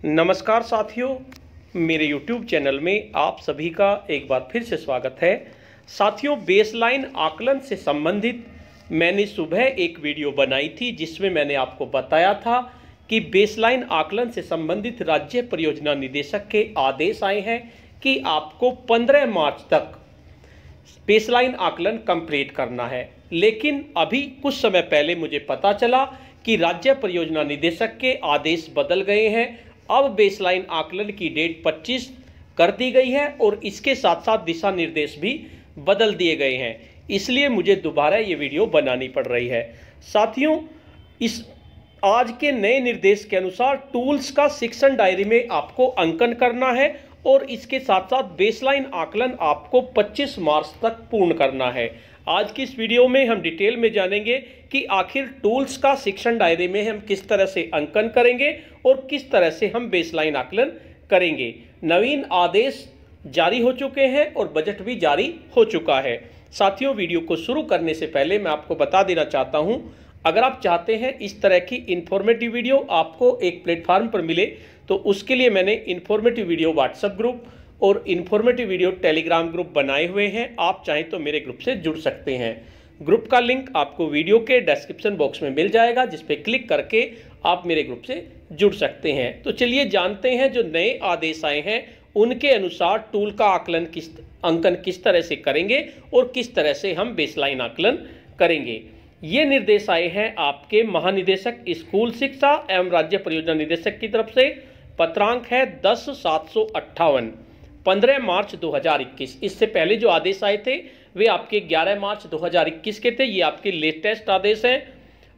नमस्कार साथियों, मेरे YouTube चैनल में आप सभी का एक बार फिर से स्वागत है। साथियों, बेसलाइन आकलन से संबंधित मैंने सुबह एक वीडियो बनाई थी जिसमें मैंने आपको बताया था कि बेसलाइन आकलन से संबंधित राज्य परियोजना निदेशक के आदेश आए हैं कि आपको 15 मार्च तक बेसलाइन आकलन कंप्लीट करना है। लेकिन अभी कुछ समय पहले मुझे पता चला कि राज्य परियोजना निदेशक के आदेश बदल गए हैं। अब बेसलाइन आकलन की डेट 25 कर दी गई है और इसके साथ साथ दिशा निर्देश भी बदल दिए गए हैं। इसलिए मुझे दोबारा ये वीडियो बनानी पड़ रही है। साथियों, इस आज के नए निर्देश के अनुसार टूल्स का शिक्षण डायरी में आपको अंकन करना है और इसके साथ साथ बेसलाइन आकलन आपको 25 मार्च तक पूर्ण करना है। आज की इस वीडियो में हम डिटेल में जानेंगे कि आखिर टूल्स का शिक्षण डायरी में हम किस तरह से अंकन करेंगे और किस तरह से हम बेसलाइन आकलन करेंगे। नवीन आदेश जारी हो चुके हैं और बजट भी जारी हो चुका है। साथियों, वीडियो को शुरू करने से पहले मैं आपको बता देना चाहता हूं, अगर आप चाहते हैं इस तरह की इन्फॉर्मेटिव वीडियो आपको एक प्लेटफार्म पर मिले तो उसके लिए मैंने इन्फॉर्मेटिव वीडियो व्हाट्सएप ग्रुप और इन्फॉर्मेटिव वीडियो टेलीग्राम ग्रुप बनाए हुए हैं। आप चाहें तो मेरे ग्रुप से जुड़ सकते हैं। ग्रुप का लिंक आपको वीडियो के डिस्क्रिप्शन बॉक्स में मिल जाएगा, जिस पे क्लिक करके आप मेरे ग्रुप से जुड़ सकते हैं। तो चलिए जानते हैं जो नए आदेश आए हैं उनके अनुसार टूल का अंकन किस तरह से करेंगे और किस तरह से हम बेसलाइन आकलन करेंगे। ये निर्देश आए हैं आपके महानिदेशक स्कूल शिक्षा एवं राज्य परियोजना निदेशक की तरफ से। पत्रांक है 10/758 15 मार्च 2021। इससे पहले जो आदेश आए थे वे आपके 11 मार्च 2021 के थे। ये आपके लेटेस्ट आदेश हैं।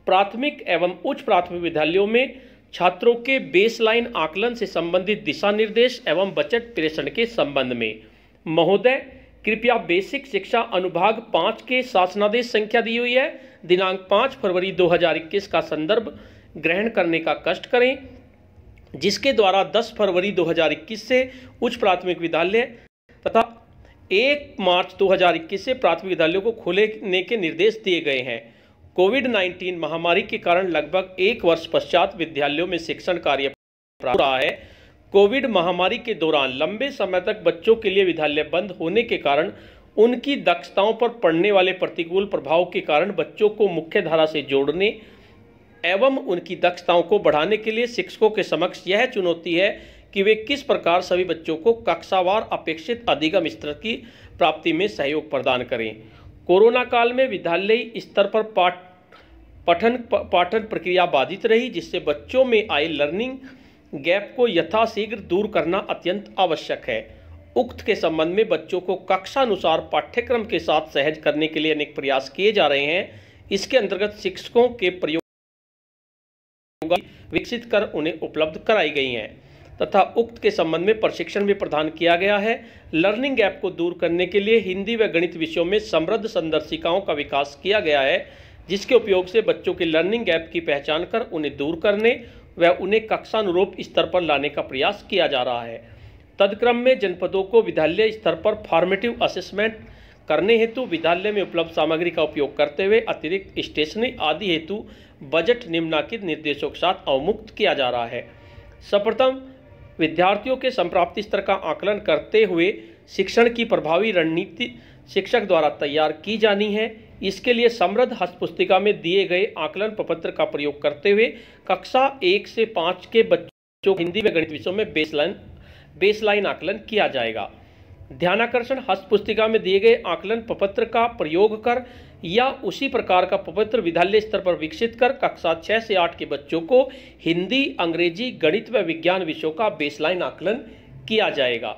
प्राथमिक एवं उच्च प्राथमिक विद्यालयों में छात्रों के बेसलाइन आकलन से संबंधित दिशा निर्देश एवं बजट प्रेषण के संबंध में महोदय कृपया बेसिक शिक्षा अनुभाग 5 के शासनादेश संख्या दी हुई है, दिनांक 5 फरवरी 2021 का संदर्भ ग्रहण करने का कष्ट करें, जिसके द्वारा 10 फरवरी 2021 से उच्च प्राथमिक विद्यालय तथा 1 मार्च 2021 से प्राथमिक विद्यालयों को खोलने के निर्देश दिए गए हैं। कोविड-19 महामारी के कारण लगभग 1 वर्ष पश्चात विद्यालयों में शिक्षण कार्य हो रहा है। कोविड महामारी के दौरान लंबे समय तक बच्चों के लिए विद्यालय बंद होने के कारण उनकी दक्षताओं पर पड़ने वाले प्रतिकूल प्रभाव के कारण बच्चों को मुख्य धारा से जोड़ने एवं उनकी दक्षताओं को बढ़ाने के लिए शिक्षकों के समक्ष यह चुनौती है कि वे किस प्रकार सभी बच्चों को कक्षावार अपेक्षित अधिगम स्तर की प्राप्ति में सहयोग प्रदान करें। कोरोना काल में विद्यालयी स्तर पर पाठन प्रक्रिया बाधित रही, जिससे बच्चों में आए लर्निंग गैप को यथाशीघ्र दूर करना अत्यंत आवश्यक है। उक्त के संबंध में बच्चों को कक्षानुसार पाठ्यक्रम के साथ सहज करने के लिए अनेक प्रयास किए जा रहे हैं। इसके अंतर्गत शिक्षकों के प्रयोग विकसित कर उन्हें उपलब्ध कराई गई हैं तथा उक्त के संबंध में प्रशिक्षण भी प्रदान किया गया है। लर्निंग गैप को दूर करने के लिए हिंदी व गणित विषयों में समृद्ध संदर्शिकाओं का विकास किया गया है, जिसके उपयोग से बच्चों के लर्निंग गैप की पहचान कर उन्हें दूर करने व उन्हें कक्षानुरूप स्तर पर लाने का प्रयास किया जा रहा है। तदक्रम में जनपदों को विद्यालय स्तर पर फॉर्मेटिव असेसमेंट करने हेतु विद्यालय में उपलब्ध सामग्री का उपयोग करते हुए अतिरिक्त स्टेशनरी आदि हेतु बजट निम्नलिखित निर्देशों के साथ अवमुक्त किया जा रहा है। सर्वप्रथम, विद्यार्थियों के संप्राप्ति स्तर का आकलन करते हुए शिक्षण की प्रभावी रणनीति शिक्षक द्वारा तैयार की जानी है। इसके लिए समृद्ध हस्तपुस्तिका में दिए गए आकलन प्रपत्र का प्रयोग करते हुए कक्षा 1 से 5 के बच्चों हिंदी व गणित विषयों में बेसलाइन आकलन किया जाएगा। ध्यानाकर्षण, हस्तपुस्तिका में दिए गए आकलन प्रपत्र का प्रयोग कर या उसी प्रकार का प्रपत्र विद्यालय स्तर पर विकसित कर कक्षा 6 से 8 के बच्चों को हिंदी, अंग्रेजी, गणित व विज्ञान विषयों का बेसलाइन आकलन किया जाएगा।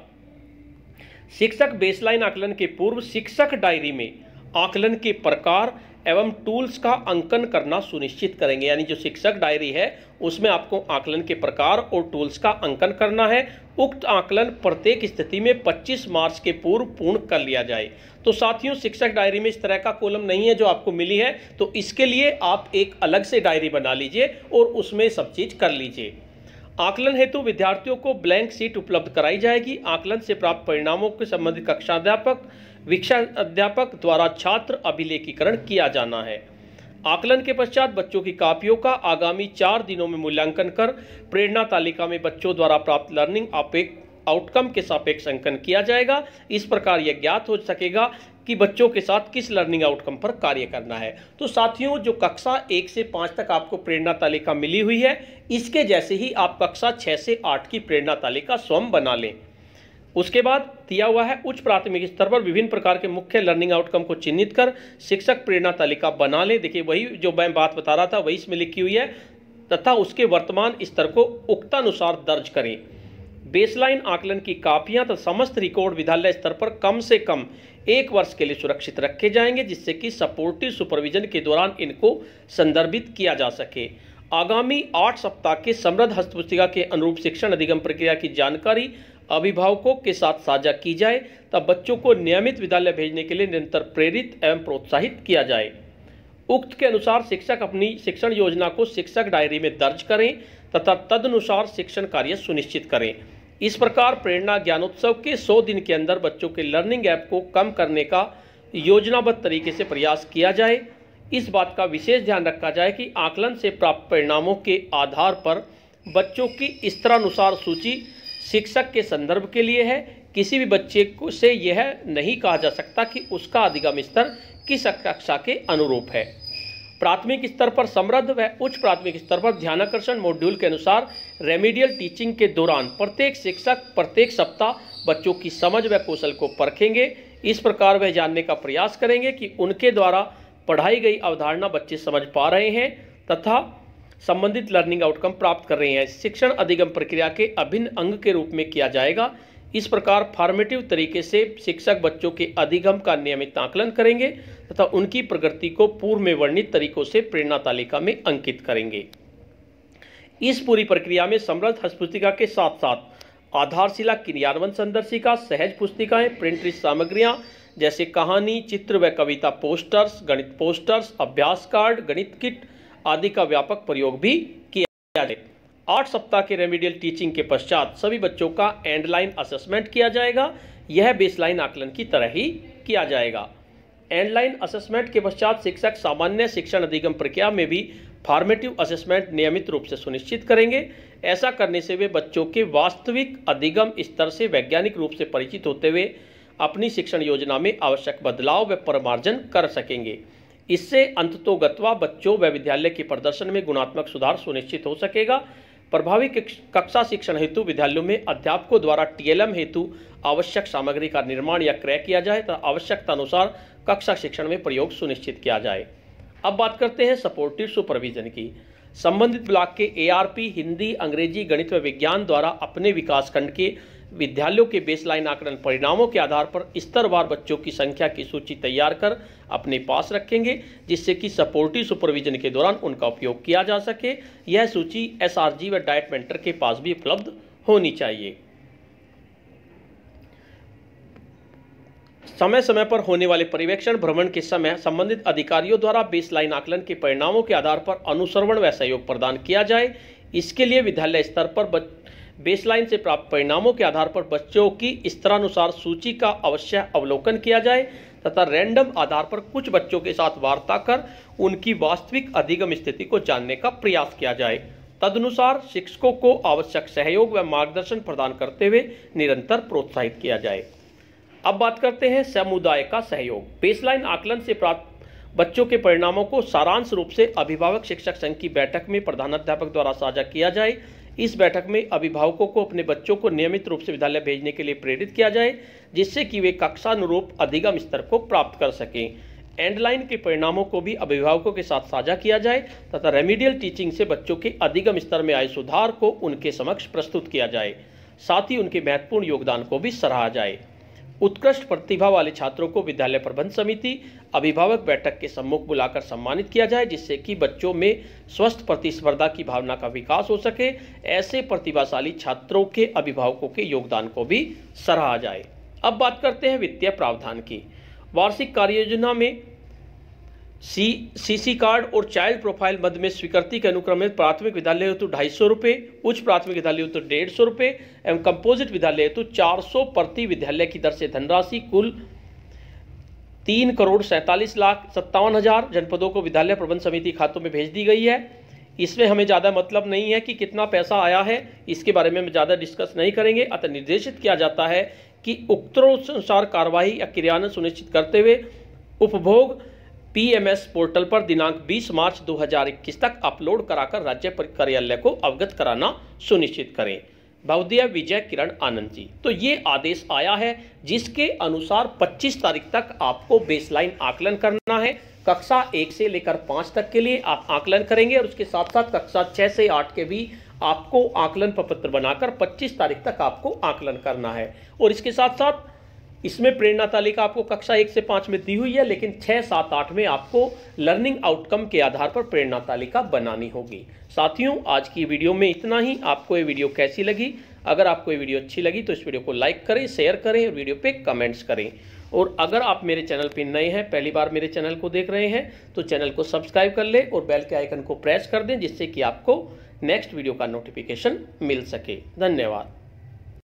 शिक्षक बेसलाइन आकलन के पूर्व शिक्षक डायरी में आकलन के प्रकार एवं टूल्स का अंकन करना सुनिश्चित करेंगे। यानी जो शिक्षक डायरी है उसमें आपको आकलन के प्रकार और टूल्स का अंकन करना है। उक्त आकलन प्रत्येक स्थिति में 25 मार्च के पूर्व पूर्ण कर लिया जाए। तो साथियों, शिक्षक डायरी में इस तरह का कॉलम नहीं है जो आपको मिली है, तो इसके लिए आप एक अलग से डायरी बना लीजिए और उसमें सब चीज़ कर लीजिए। आकलन हेतु विद्यार्थियों को ब्लैंक शीट उपलब्ध कराई जाएगी। आकलन से प्राप्त परिणामों के संबंधित कक्षाध्यापक, विषयाध्यापक द्वारा छात्र अभिलेखीकरण किया जाना है। आकलन के पश्चात बच्चों की कापियों का आगामी 4 दिनों में मूल्यांकन कर प्रेरणा तालिका में बच्चों द्वारा प्राप्त लर्निंग आउटकम के सापेक्ष अंकन किया जाएगा। इस प्रकार यह ज्ञात हो सकेगा कि बच्चों के साथ किस लर्निंग आउटकम पर कार्य करना है। तो साथियों, जो कक्षा 1 से 5 तक आपको प्रेरणा तालिका मिली हुई है, इसके जैसे ही आप कक्षा 6 से 8 की प्रेरणा तालिका स्वयं बना लें। उसके बाद दिया हुआ है उच्च प्राथमिक स्तर पर विभिन्न प्रकार के मुख्य लर्निंग आउटकम को चिन्हित कर शिक्षक प्रेरणा तालिका बना ले। देखिए, वही जो मैं बात बता रहा था वही इसमें लिखी हुई है, तथा उसके वर्तमान स्तर को उक्तानुसार दर्ज करें। बेसलाइन आकलन की कापियां तथा समस्त रिकॉर्ड विद्यालय स्तर पर कम से कम 1 वर्ष के लिए सुरक्षित रखे जाएंगे, जिससे कि सपोर्टिव सुपरविजन के दौरान इनको संदर्भित किया जा सके। आगामी 8 सप्ताह के समृद्ध हस्तपुस्तिका के अनुरूप शिक्षण अधिगम प्रक्रिया की जानकारी अभिभावकों के साथ साझा की जाए, तब बच्चों को नियमित विद्यालय भेजने के लिए निरंतर प्रेरित एवं प्रोत्साहित किया जाए। उक्त के अनुसार शिक्षक अपनी शिक्षण योजना को शिक्षक डायरी में दर्ज करें तथा तदनुसार शिक्षण कार्य सुनिश्चित करें। इस प्रकार प्रेरणा ज्ञानोत्सव के 100 दिन के अंदर बच्चों के लर्निंग गैप को कम करने का योजनाबद्ध तरीके से प्रयास किया जाए। इस बात का विशेष ध्यान रखा जाए कि आकलन से प्राप्त परिणामों के आधार पर बच्चों की स्तरानुसार सूची शिक्षक के संदर्भ के लिए है। किसी भी बच्चे को से यह नहीं कहा जा सकता कि उसका अधिगम स्तर किस कक्षा के अनुरूप है। प्राथमिक स्तर पर समृद्ध व उच्च प्राथमिक स्तर पर ध्यानाकर्षण मॉड्यूल के अनुसार रेमेडियल टीचिंग के दौरान प्रत्येक शिक्षक प्रत्येक सप्ताह बच्चों की समझ व कौशल को परखेंगे। इस प्रकार वह जानने का प्रयास करेंगे कि उनके द्वारा पढ़ाई गई अवधारणा बच्चे समझ पा रहे हैं तथा संबंधित लर्निंग आउटकम प्राप्त कर रहे हैं। शिक्षण अधिगम प्रक्रिया के अभिन्न अंग के रूप में किया जाएगा। इस प्रकार फॉर्मेटिव तरीके से शिक्षक बच्चों के अधिगम का नियमित आकलन करेंगे तथा उनकी प्रगति को पूर्व में वर्णित तरीकों से प्रेरणा तालिका में अंकित करेंगे। इस पूरी प्रक्रिया में समृद्ध हस्तपुस्तिका के साथ साथ आधारशिला क्रियान्वयन संदर्शिका, सहज पुस्तिकाएं, प्रिंट रिच सामग्रियां जैसे कहानी, चित्र व कविता पोस्टर्स, गणित पोस्टर्स, अभ्यास कार्ड, गणित किट आदि का व्यापक प्रयोग भी किया जाए। 8 सप्ताह के रेमेडियल टीचिंग के पश्चात सभी बच्चों का एंडलाइन असेसमेंट किया जाएगा। यह बेसलाइन आकलन की तरह ही किया जाएगा। एंडलाइन असेसमेंट के पश्चात शिक्षक सामान्य शिक्षण अधिगम प्रक्रिया में भी फॉर्मेटिव असेसमेंट नियमित रूप से सुनिश्चित करेंगे। ऐसा करने से वे बच्चों के वास्तविक अधिगम स्तर से वैज्ञानिक रूप से परिचित होते हुए अपनी शिक्षण योजना में आवश्यक बदलाव व परिमार्जन कर सकेंगे। इससे अंततोगत्वा बच्चों व विद्यालय के प्रदर्शन में गुणात्मक सुधार सुनिश्चित हो सकेगा। प्रभावी कक्षा शिक्षण हेतु विद्यालयों में अध्यापकों द्वारा टीएलएम हेतु आवश्यक सामग्री का निर्माण या क्रय किया जाए तथा आवश्यकता अनुसार कक्षा शिक्षण में प्रयोग सुनिश्चित किया जाए। अब बात करते हैं सपोर्टिव सुपरविजन की। संबंधित ब्लॉक के एआरपी हिंदी, अंग्रेजी, गणित व विज्ञान द्वारा अपने विकासखंड के विद्यालयों के बेसलाइन आकलन परिणामों के आधार पर स्तरवार बच्चों की संख्या की सूची तैयार कर अपने पास रखेंगे, जिससे कि सपोर्टिव सुपरविजन के दौरान उनका उपयोग किया जा सके। यह सूची एसआरजी व डाइट मेंटर के पास भी उपलब्ध होनी चाहिए। समय समय पर होने वाले पर्यवेक्षण भ्रमण के समय संबंधित अधिकारियों द्वारा बेसलाइन आकलन के परिणामों के आधार पर अनुश्रवण व सहयोग प्रदान किया जाए। इसके लिए विद्यालय स्तर पर बेसलाइन से प्राप्त परिणामों के आधार पर बच्चों की स्तरानुसार सूची का अवश्य अवलोकन किया जाए तथा रैंडम आधार पर कुछ बच्चों के साथ वार्ता कर उनकी वास्तविक अधिगम स्थिति को जानने का प्रयास किया जाए। तदनुसार शिक्षकों को आवश्यक सहयोग व मार्गदर्शन प्रदान करते हुए निरंतर प्रोत्साहित किया जाए। अब बात करते हैं समुदाय का सहयोग। बेसलाइन आकलन से प्राप्त बच्चों के परिणामों को सारांश रूप से अभिभावक शिक्षक संघ की बैठक में प्रधानाध्यापक द्वारा साझा किया जाए। इस बैठक में अभिभावकों को अपने बच्चों को नियमित रूप से विद्यालय भेजने के लिए प्रेरित किया जाए, जिससे कि वे कक्षानुरूप अधिगम स्तर को प्राप्त कर सकें। एंडलाइन के परिणामों को भी अभिभावकों के साथ साझा किया जाए तथा रेमेडियल टीचिंग से बच्चों के अधिगम स्तर में आए सुधार को उनके समक्ष प्रस्तुत किया जाए। साथ ही उनके महत्वपूर्ण योगदान को भी सराहा जाए। उत्कृष्ट प्रतिभा वाले छात्रों को विद्यालय प्रबंध समिति अभिभावक बैठक के सम्मुख बुलाकर सम्मानित किया जाए, जिससे कि बच्चों में स्वस्थ प्रतिस्पर्धा की भावना का विकास हो सके। ऐसे प्रतिभाशाली छात्रों के अभिभावकों के योगदान को भी सराहा जाए। अब बात करते हैं वित्तीय प्रावधान की। वार्षिक कार्ययोजना में सीसी कार्ड और चाइल्ड प्रोफाइल मद में स्वीकृति के अनुक्रम में प्राथमिक विद्यालय हेतु 250 रुपये, उच्च प्राथमिक विद्यालय हेतु 150 रुपये एवं कंपोजिट विद्यालय हेतु 400 प्रति विद्यालय की दर से धनराशि कुल 3,47,57,000 जनपदों को विद्यालय प्रबंध समिति खातों में भेज दी गई है। इसमें हमें ज़्यादा मतलब नहीं है कि कितना पैसा आया है, इसके बारे में हम ज़्यादा डिस्कस नहीं करेंगे। अतः निर्देशित किया जाता है कि उक्तोनुसार कार्रवाई या क्रियान्वयन सुनिश्चित करते हुए उपभोग PMS पोर्टल पर दिनांक 20 मार्च 2021 तक अपलोड कराकर राज्य कार्यालय को अवगत कराना सुनिश्चित करें। बहुदिया विजय किरण आनंद जी। तो ये आदेश आया है जिसके अनुसार 25 तारीख तक आपको बेसलाइन आकलन करना है। कक्षा 1 से लेकर 5 तक के लिए आप आकलन करेंगे और उसके साथ साथ कक्षा 6 से 8 के भी आपको आकलन प्रपत्र बनाकर 25 तारीख तक आपको आकलन करना है। और इसके साथ साथ इसमें प्रेरणा तालिका आपको कक्षा 1 से 5 में दी हुई है, लेकिन 6, 7, 8 में आपको लर्निंग आउटकम के आधार पर प्रेरणा तालिका बनानी होगी। साथियों, आज की वीडियो में इतना ही। आपको ये वीडियो कैसी लगी? अगर आपको ये वीडियो अच्छी लगी तो इस वीडियो को लाइक करें, शेयर करें और वीडियो पे कमेंट्स करें। और अगर आप मेरे चैनल पर नए हैं, पहली बार मेरे चैनल को देख रहे हैं, तो चैनल को सब्सक्राइब कर लें और बेल के आइकन को प्रेस कर दें, जिससे कि आपको नेक्स्ट वीडियो का नोटिफिकेशन मिल सके। धन्यवाद।